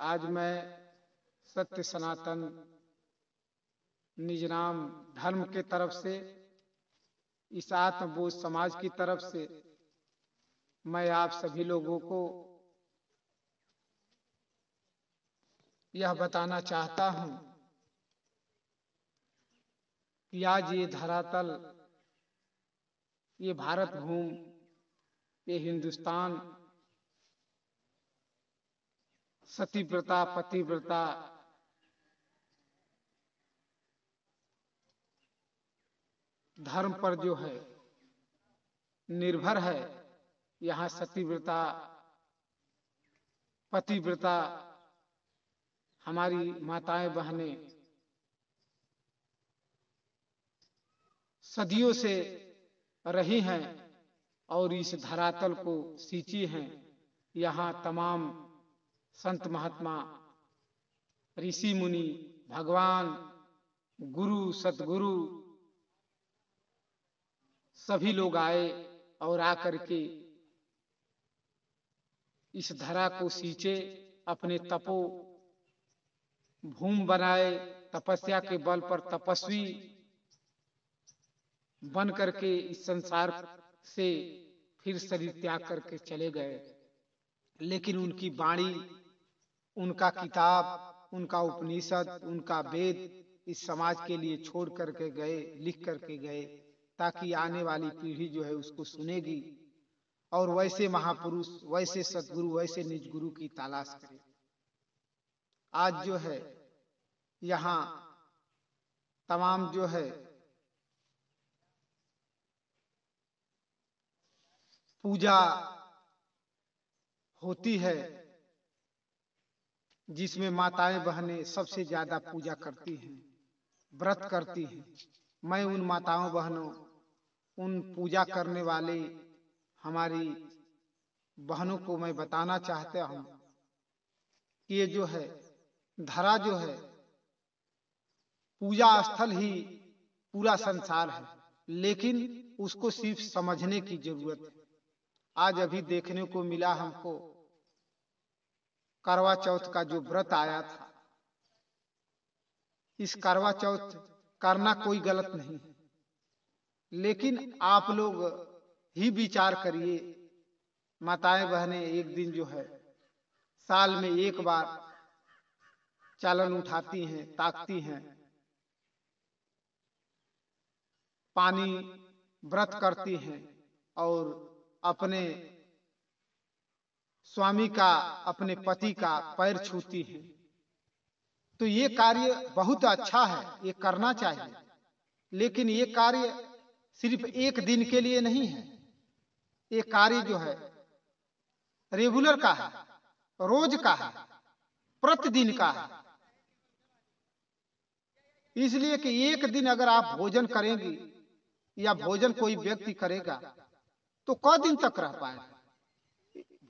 आज मैं सत्य सनातन निजनाम धर्म के तरफ से, इस आत्मबोध समाज की तरफ से मैं आप सभी लोगों को यह बताना चाहता हूं कि आज ये धरातल, ये भारत भूमि, ये हिंदुस्तान सतीव्रता पतिव्रता धर्म पर जो है निर्भर है। यहाँ सतीव्रता पतिव्रता हमारी माताएं बहनें सदियों से रही हैं और इस धरातल को सींची हैं। यहाँ तमाम संत महात्मा, ऋषि मुनि, भगवान, गुरु, सतगुरु सभी लोग आए और आकर के इस धरा को सींचे, अपने तपो भूमि बनाए, तपस्या के बल पर तपस्वी बन करके इस संसार से फिर शरीर त्याग करके चले गए। लेकिन उनकी वाणी, उनका किताब, उनका उपनिषद, उनका वेद इस समाज के लिए छोड़ करके गए, लिख करके गए, ताकि आने वाली पीढ़ी जो है उसको सुनेगी और वैसे महापुरुष, वैसे सतगुरु, वैसे निज गुरु की तलाश करे। आज जो है यहाँ तमाम जो है पूजा होती है, जिसमें माताएं बहनें सबसे ज्यादा पूजा करती हैं, व्रत करती हैं। मैं उन माताओं बहनों, उन पूजा करने वाले हमारी बहनों को मैं बताना चाहता हूं कि ये जो है धरा जो है पूजा स्थल ही पूरा संसार है, लेकिन उसको सिर्फ समझने की जरूरत है। आज अभी देखने को मिला हमको करवा चौथ का जो व्रत आया था, इस करवा चौथ करना कोई गलत नहीं, लेकिन आप लोग ही विचार करिए, माताएं बहनें एक दिन जो है साल में एक बार चालन उठाती हैं, ताकती हैं, पानी व्रत करती हैं और अपने स्वामी का, अपने पति का पैर छूती हैं। तो ये कार्य बहुत अच्छा है, ये करना चाहिए, लेकिन ये कार्य सिर्फ एक दिन के लिए नहीं है। ये कार्य जो है रेगुलर का है, रोज का है, प्रतिदिन का है। इसलिए कि एक दिन अगर आप भोजन करेंगी या भोजन कोई व्यक्ति करेगा तो क दिन तक रह पाएगा।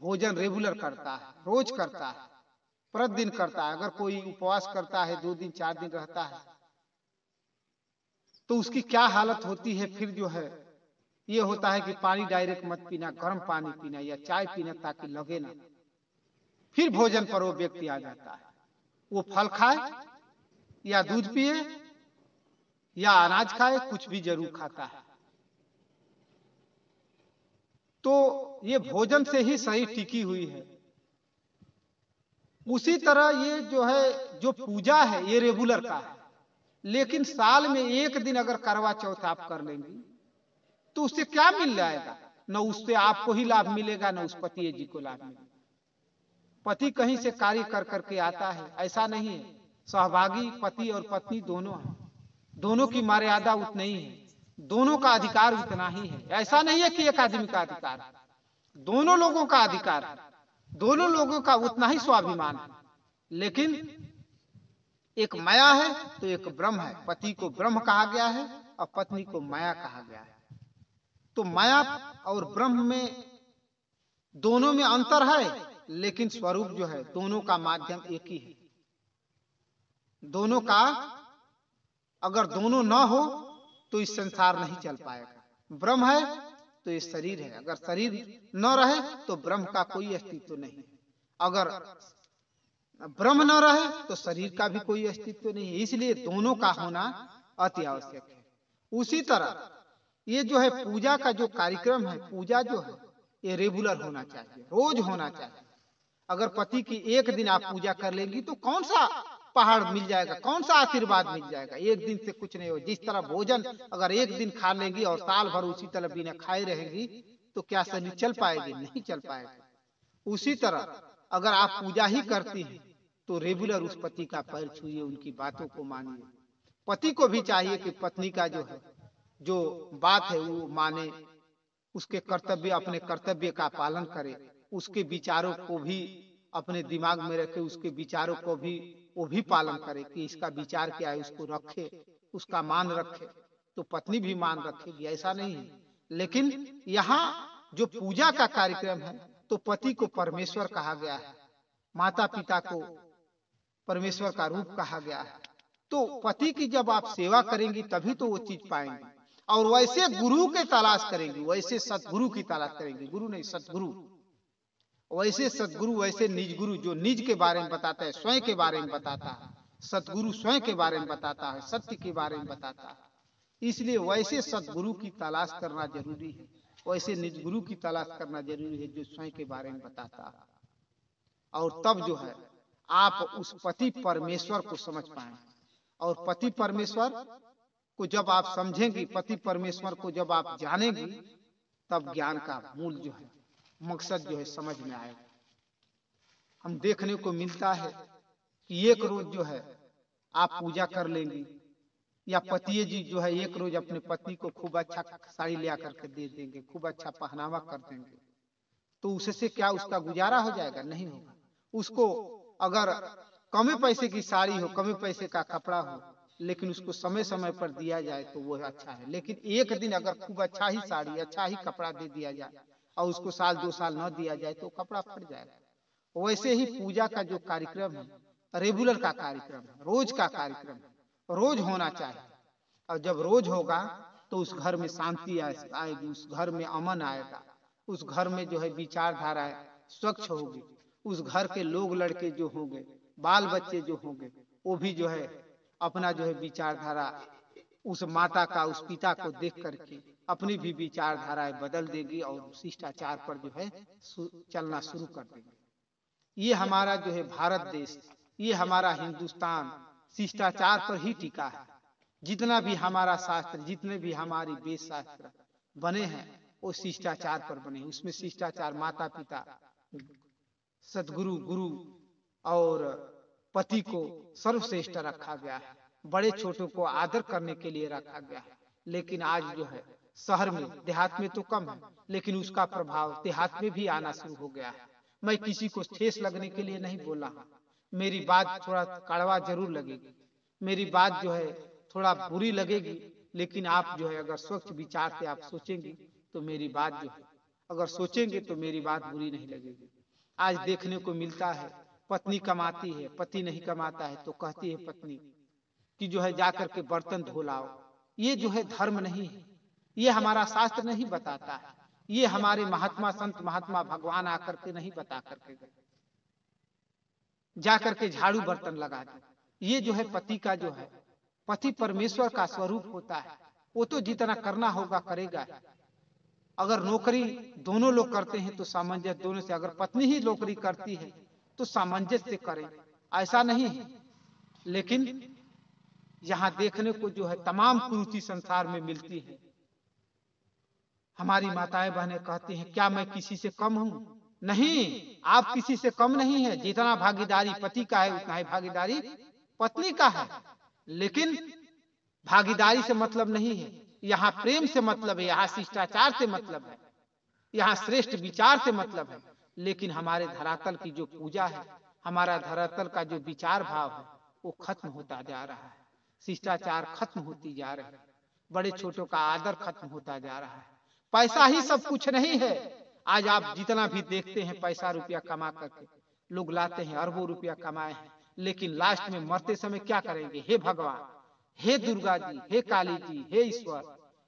भोजन रेगुलर करता है, रोज करता है, प्रतिदिन करता है। अगर कोई उपवास करता है, 2 दिन 4 दिन रहता है, तो उसकी क्या हालत होती है। फिर जो है ये होता है कि पानी डायरेक्ट मत पीना, गर्म पानी पीना या चाय पीना ताकि लगे ना। फिर भोजन पर वो व्यक्ति आ जाता है, वो फल खाए या दूध पिए या अनाज खाए, कुछ भी जरूर खाता है। तो ये भोजन से ही सही टिकी हुई है। उसी तरह ये जो है जो पूजा है ये रेगुलर का है, लेकिन साल में एक दिन अगर करवा चौथ आप कर लेंगे तो उससे क्या मिल जाएगा? न उससे आपको ही लाभ मिलेगा, न उस पति जी को लाभ मिलेगा। पति कहीं से कार्य कर करके आता है, ऐसा नहीं है। सहभागी पति और पत्नी दोनों हैं, दोनों की मर्यादा उतनी ही है, दोनों का अधिकार उतना ही है। ऐसा नहीं है कि एक आदमी का अधिकार है, दोनों लोगों का अधिकार है, दोनों लोगों का उतना ही स्वाभिमान है। लेकिन एक माया है तो एक ब्रह्म है। पति को ब्रह्म कहा गया है और पत्नी को माया कहा गया है। तो माया और ब्रह्म में दोनों में अंतर है, लेकिन स्वरूप जो है दोनों का माध्यम एक ही है। दोनों का अगर दोनों ना हो तो इस संसार नहीं चल पाएगा। ब्रह्म है तो ये शरीर है, अगर शरीर न रहे तो ब्रह्म का कोई अस्तित्व नहीं। अगर ब्रह्म न रहे तो शरीर का भी कोई अस्तित्व नहीं है। इसलिए दोनों का होना अति आवश्यक है। उसी तरह ये जो है पूजा का जो कार्यक्रम है, पूजा जो है ये रेगुलर होना चाहिए, रोज होना चाहिए। अगर पति की एक दिन आप पूजा कर लेंगी तो कौन सा पहाड़ मिल जाएगा, कौन सा आशीर्वाद मिल जाएगा। एक दिन से कुछ नहीं हो। जिस तरह भोजन अगर एक दिन खा लेंगी और साल भर उसी तरह बिना खाए रहेंगी तो क्या शरीर चल पाएगी? नहीं चल पाएगा। उसी तरह अगर आप पूजा ही करती हैं तो रेगुलर उस पति का पैर छूइए, उनकी बातों को मानिए। पति को भी चाहिए कि पत्नी का जो है जो बात है वो माने, उसके कर्तव्य अपने कर्तव्य का पालन करे, उसके विचारों को भी अपने दिमाग में रखे, उसके विचारों को भी वो भी पालन करे कि इसका विचार क्या है, उसको रखे, उसका मान रखे। तो पत्नी भी मान रखेगी, ऐसा नहीं है। लेकिन यहाँ जो पूजा का कार्यक्रम है तो पति को परमेश्वर कहा गया है, माता पिता को परमेश्वर का रूप कहा गया है। तो पति की जब आप सेवा करेंगी तभी तो वो चीज पाएंगे। और वैसे गुरु के तलाश करेंगी, वैसे सतगुरु की तलाश करेंगी, गुरु नहीं सतगुरु। वैसे सतगुरु, वैसे निज गुरु जो निज के बारे में बताता है, स्वयं के बारे में बताता है। सतगुरु स्वयं के बारे में बताता है, सत्य के बारे में बताता है। इसलिए वैसे सतगुरु की तलाश करना जरूरी है, वैसे निज गुरु की तलाश करना जरूरी है जो स्वयं के बारे में बताता है। और तब जो है आप उस पति परमेश्वर को समझ पाएंगे। और पति परमेश्वर को जब आप समझेंगी, पति परमेश्वर को जब आप जानेंगी, तब ज्ञान का मूल जो है मकसद जो है समझ में आएगा। हम देखने को मिलता है कि एक रोज जो है आप पूजा कर लेंगी, या पति जी जो है एक रोज अपने पत्नी को खूब अच्छा साड़ी ले आकर के दे देंगे, खूब अच्छा पहनावा कर देंगे, तो उससे क्या उसका गुजारा हो जाएगा? नहीं होगा। उसको अगर कम पैसे की साड़ी हो, कम पैसे का कपड़ा हो, लेकिन उसको समय समय पर दिया जाए तो वो अच्छा है। लेकिन एक दिन अगर खूब अच्छा ही साड़ी, अच्छा ही कपड़ा दे दिया जाए और उसको साल 2 साल न दिया जाए तो कपड़ा फट जाएगा। वैसे ही पूजा का जो कार्यक्रम है रेगुलर का कार्यक्रम है, रोज का कार्यक्रम है, रोज होना चाहिए। और जब रोज होगा तो उस घर में शांति आएगी, उस घर में अमन आएगा, उस घर में जो है विचारधारा स्वच्छ होगी, उस घर के लोग लड़के जो होंगे, बाल बच्चे जो होंगे, वो भी जो है अपना जो है विचारधारा उस माता का, उस पिता को देख करके अपनी भी विचारधाराएं बदल देगी और शिष्टाचार पर जो है चलना शुरू कर देंगे। ये हमारा जो है भारत देश, ये हमारा हिंदुस्तान शिष्टाचार पर ही टिका है। जितना भी हमारा शास्त्र, जितने भी हमारी वेद शास्त्र बने हैं वो शिष्टाचार पर बने। उसमें शिष्टाचार माता पिता, सदगुरु, गुरु और पति को सर्वश्रेष्ठ रखा गया है, बड़े छोटों को आदर करने के लिए रखा गया है। लेकिन आज जो है शहर में, देहात में तो कम है, लेकिन उसका प्रभाव देहात में भी आना शुरू हो गया है। मैं किसी को ठेस लगने के लिए नहीं बोला, मेरी बात थोड़ा कड़वा जरूर लगेगी, मेरी बात जो है थोड़ा बुरी लगेगी, लेकिन आप जो है अगर स्वच्छ विचार से आप सोचेंगे तो मेरी बात जो है, अगर सोचेंगे तो मेरी बात बुरी नहीं लगेगी। आज देखने को मिलता है पत्नी कमाती है, पति नहीं कमाता है तो कहती है पत्नी कि जो है जाकर के बर्तन धो लाओ। ये जो है धर्म नहीं है, ये हमारा शास्त्र नहीं बताता है, ये हमारे महात्मा संत महात्मा भगवान आकर के नहीं बता करके गए, जाकर के झाड़ू बर्तन लगा दो। ये जो है पति का जो है, पति परमेश्वर का स्वरूप होता है, वो तो जितना करना होगा करेगा। अगर नौकरी दोनों लोग करते हैं तो सामंजस्य दोनों से, अगर पत्नी ही नौकरी करती है तो सामंजस्य से करें, ऐसा नहीं है। लेकिन यहाँ देखने को जो है तमाम कुरीति संसार में मिलती है। हमारी माताएं बहनें कहती हैं क्या मैं किसी से कम हूं? नहीं, आप किसी से कम नहीं है। जितना भागीदारी पति का है उतना ही भागीदारी पत्नी का है। लेकिन भागीदारी से मतलब नहीं है, यहाँ प्रेम से मतलब है, यहाँ शिष्टाचार से मतलब है, यहाँ श्रेष्ठ विचार से मतलब है। लेकिन हमारे धरातल की जो पूजा है, हमारा धरातल का जो विचार भाव है वो खत्म होता जा रहा है, शिष्टाचार खत्म होती जा रही है, बड़े छोटों का आदर खत्म होता जा रहा है। पैसा ही सब कुछ नहीं है। आज आप जितना भी देखते हैं पैसा रुपया कमा करके लोग लाते हैं, अरबों रुपया कमाए हैं, लेकिन लास्ट में मरते समय क्या करेंगे? हे भगवान, हे दुर्गा जी, हे काली जी, हे ईश्वर,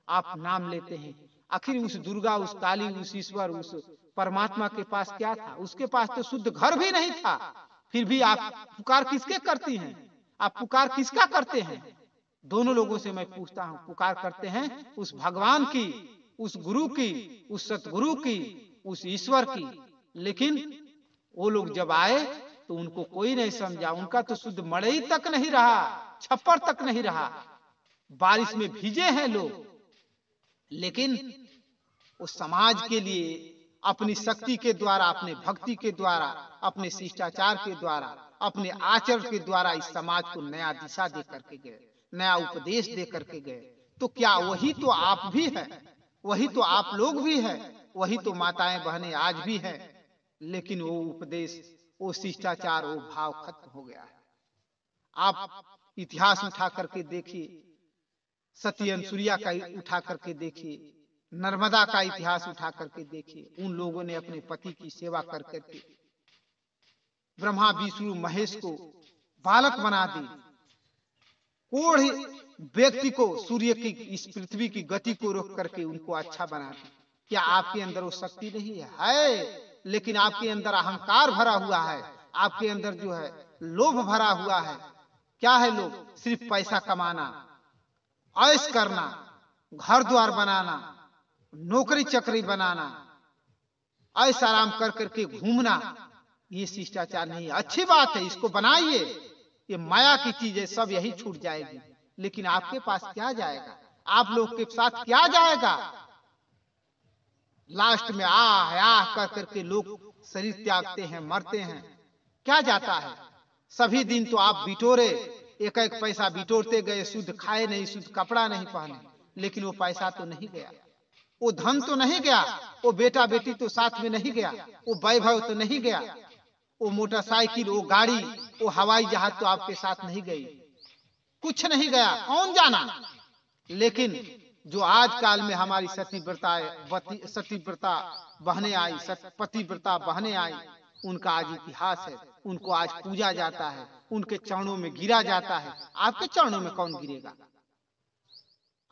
आप नाम लेते हैं। आखिर उस दुर्गा, उस काली, उस ईश्वर, उस परमात्मा के पास क्या था? उसके पास तो शुद्ध घर भी नहीं था। फिर भी आप पुकार किसके करती हैं? आप पुकार किसका करते हैं? दोनों लोगों से मैं पूछता हूं, पुकार करते हैं उस भगवान की, उस गुरु की, उस सतगुरु की, उस ईश्वर की। लेकिन वो लोग जब आए तो उनको कोई नहीं समझा। उनका तो शुद्ध मड़ई तक नहीं रहा, छप्पर तक नहीं रहा। बारिश में भीजे हैं लोग, लेकिन उस समाज के लिए अपनी शक्ति के द्वारा, अपने भक्ति के द्वारा, अपने शिष्टाचार के द्वारा, अपने आचरण के द्वारा इस समाज को नया दिशा दे करके गए, नया उपदेश दे करके गए। तो क्या वही तो आप भी है, वही तो आप लोग भी है, वही तो माताएं बहनें आज भी है। लेकिन वो उपदेश, वो शिष्टाचार, वो भाव खत्म हो गया है। आप इतिहास उठा करके देखिए, सती अनुसुईया का उठा करके देखिए, नर्मदा का इतिहास उठा करके देखिए। उन लोगों ने अपने पति की सेवा कर करके ब्रह्मा विष्णु महेश को बालक बना दी। कोढ़ व्यक्ति को, सूर्य की, इस पृथ्वी की गति को रोक करके उनको अच्छा बना दी। क्या आपके अंदर वो शक्ति नहीं है? लेकिन आपके अंदर अहंकार भरा हुआ है, आपके अंदर जो है लोभ भरा हुआ है। क्या है लोभ? सिर्फ पैसा कमाना, ऐश करना, घर द्वार बनाना, नौकरी चकरी बनाना, ऐश आराम कर करके घूमना। ये शिष्टाचार नहीं है। अच्छी बात है, इसको बनाइए, ये माया की चीज है, सब यही छूट जाएगी। लेकिन आपके पास क्या जाएगा? आप लोग के साथ क्या जाएगा? लास्ट में आह कर करके लोग शरीर त्यागते हैं, मरते हैं। क्या जाता है? सभी दिन तो आप बिटोरे, एक एक पैसा बिटोरते गए, शुद्ध खाए नहीं, शुद्ध कपड़ा नहीं पहने, लेकिन वो पैसा तो नहीं गया, वो धन तो नहीं गया, वो बेटा बेटी तो साथ में नहीं गया, वो वैभव तो नहीं गया, वो मोटरसाइकिल, वो गाड़ी, वो हवाई जहाज तो आपके साथ नहीं गई, कुछ नहीं गया, कौन जाना। लेकिन जो आज काल में हमारी सतीव्रता बहने आई, पतिव्रता बहने आई, उनका आज इतिहास है, उनको आज पूजा जाता है, उनके चरणों में गिरा जाता है। आपके चरणों में कौन गिरेगा?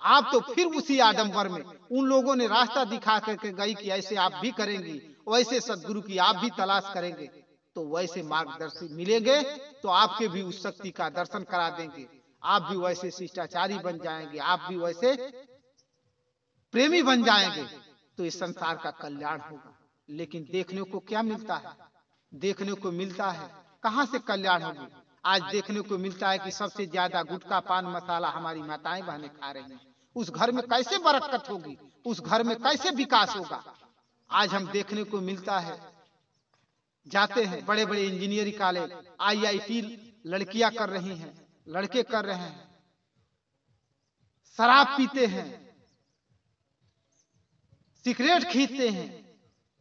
आप तो फिर उसी आडंबर में, उन लोगों ने रास्ता दिखा करके गई कि ऐसे आप भी करेंगी, वैसे सदगुरु की आप भी तलाश करेंगे, तो वैसे मार्गदर्शी मिलेंगे तो आपके भी उस शक्ति का दर्शन करा देंगे, आप भी वैसे शिष्टाचारी बन जाएंगे, आप भी वैसे प्रेमी बन जाएंगे, तो इस संसार का कल्याण होगा। लेकिन देखने को क्या मिलता है? देखने को मिलता है कहां से कल्याण होगी? आज देखने को मिलता है कि सबसे ज्यादा गुटखा पान मसाला हमारी माताएं बहनें खा रही हैं। उस घर में कैसे बरकत होगी? उस घर में कैसे विकास होगा? आज हम देखने को मिलता है, जाते हैं बड़े बड़े इंजीनियरिंग कॉलेज, IIT, लड़कियां कर रही हैं, लड़के कर रहे हैं, शराब पीते हैं, सिगरेट खींचते हैं,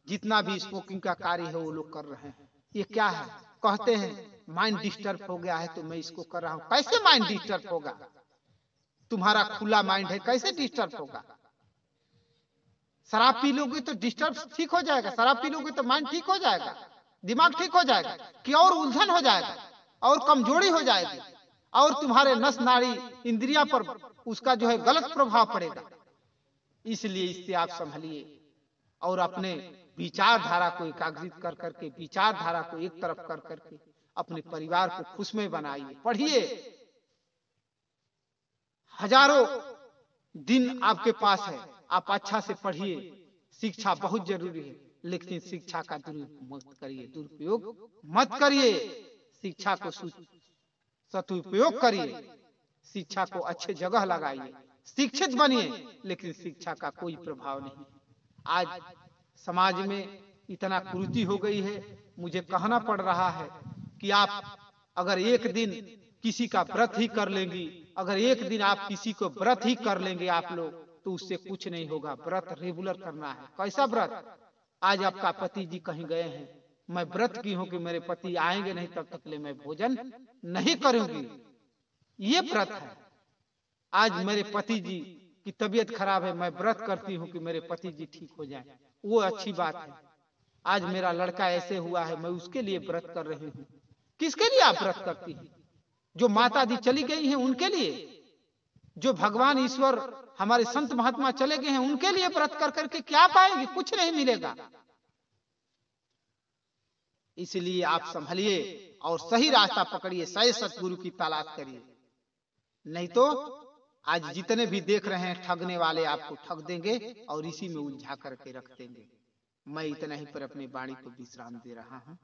जितना भी स्मोकिंग का कार्य है वो लोग कर रहे हैं। ये क्या है? कहते हैं माइंड डिस्टर्ब हो गया है तो मैं इसको कर रहा हूं। कैसे माइंड डिस्टर्ब होगा? तुम्हारा खुला माइंड है, कैसे डिस्टर्ब होगा? शराब पी लोगे तो डिस्टर्ब ठीक हो जाएगा, शराब पी लोगे तो माइंड ठीक हो जाएगा, दिमाग ठीक हो जाएगा कि और उलझन हो जाएगा, और कमजोरी हो जाएगी, और तुम्हारे नस नाड़ी इंद्रिया पर उसका जो है गलत प्रभाव पड़ेगा। इसलिए इससे आप संभलिए और अपने विचारधारा को एकाग्रित कर करके, विचारधारा को एक तरफ कर करके अपने परिवार को खुशमय बनाइए। पढ़िए, हजारों दिन आपके पास है, आप अच्छा से पढ़िए। शिक्षा बहुत जरूरी है, लेकिन शिक्षा का दुरुपयोग मत करिए। शिक्षा को सदुपयोग करिए, शिक्षा को अच्छे जगह लगाइए, शिक्षित बनिए, लेकिन शिक्षा का कोई प्रभाव नहीं। आज समाज में इतना कुरीति हो गई है, मुझे कहना पड़ रहा है कि आप अगर एक दिन किसी का व्रत ही कर लेंगी, अगर एक दिन आप किसी को व्रत ही कर लेंगे आप लोग, तो उससे कुछ नहीं होगा। व्रत रेगुलर करना है। कैसा व्रत? आज आपका पति जी कहीं गए हैं, मैं व्रत की हूं कि मेरे पति आएंगे नहीं तब तक ले मैं भोजन नहीं करूंगी, ये व्रत है। आज मेरे पति जी की तबीयत खराब है, मैं व्रत करती हूँ कि मेरे पति जी ठीक हो जाए, वो अच्छी बात है। आज मेरा लड़का ऐसे हुआ है, मैं उसके लिए व्रत कर रही हूँ। किसके लिए आप व्रत करती हैं? जो माता दी चली गई हैं उनके लिए, जो भगवान ईश्वर हमारे संत महात्मा चले गए हैं उनके लिए व्रत कर करके क्या पाएंगे? कुछ नहीं मिलेगा। इसलिए आप संभलिए और सही रास्ता पकड़िए, सही सतगुरु की तलाश करिए। नहीं तो आज जितने भी देख रहे हैं ठगने वाले आपको ठग देंगे और इसी में उलझा करके रख देंगे। मैं इतना ही पर अपनी वाणी को विश्राम दे रहा हूँ।